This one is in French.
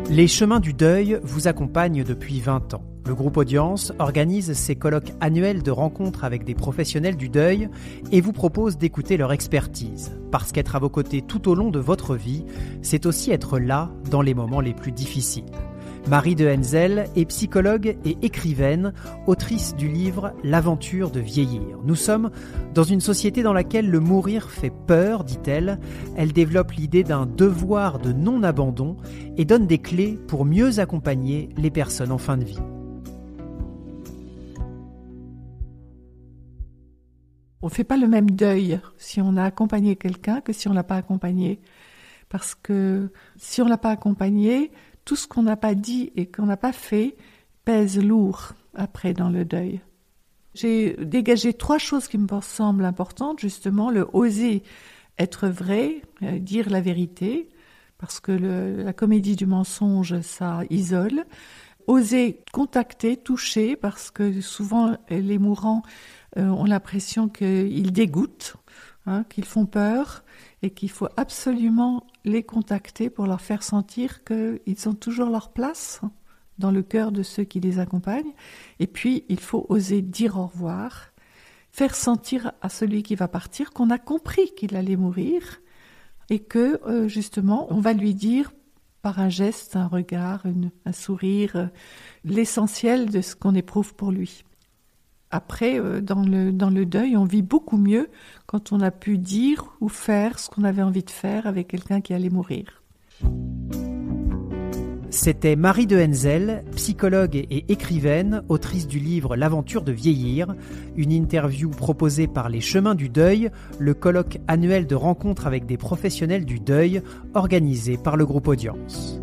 Les chemins du deuil vous accompagnent depuis 20 ans. Le groupe Audience organise ses colloques annuels de rencontres avec des professionnels du deuil et vous propose d'écouter leur expertise. Parce qu'être à vos côtés tout au long de votre vie, c'est aussi être là dans les moments les plus difficiles. Marie de Henzel est psychologue et écrivaine, autrice du livre « L'aventure de vieillir ». Nous sommes dans une société dans laquelle le mourir fait peur, dit-elle. Elle développe l'idée d'un devoir de non-abandon et donne des clés pour mieux accompagner les personnes en fin de vie. On ne fait pas le même deuil si on a accompagné quelqu'un que si on ne l'a pas accompagné. Parce que si on ne l'a pas accompagné, tout ce qu'on n'a pas dit et qu'on n'a pas fait pèse lourd après dans le deuil. J'ai dégagé 3 choses qui me semblent importantes, justement, le oser être vrai, dire la vérité, parce que la comédie du mensonge, ça isole. Oser contacter, toucher, parce que souvent les mourants ont l'impression qu'ils dégoûtent, qu'ils font peur, et qu'il faut absolument les contacter pour leur faire sentir qu'ils ont toujours leur place dans le cœur de ceux qui les accompagnent. Et puis, il faut oser dire au revoir, faire sentir à celui qui va partir qu'on a compris qu'il allait mourir et que, justement, on va lui dire par un geste, un regard, un sourire, l'essentiel de ce qu'on éprouve pour lui. Après, dans le deuil, on vit beaucoup mieux quand on a pu dire ou faire ce qu'on avait envie de faire avec quelqu'un qui allait mourir. C'était Marie de Henzel, psychologue et écrivaine, autrice du livre « L'aventure de vieillir », une interview proposée par Les Chemins du Deuil, le colloque annuel de rencontres avec des professionnels du deuil organisé par le groupe Audience.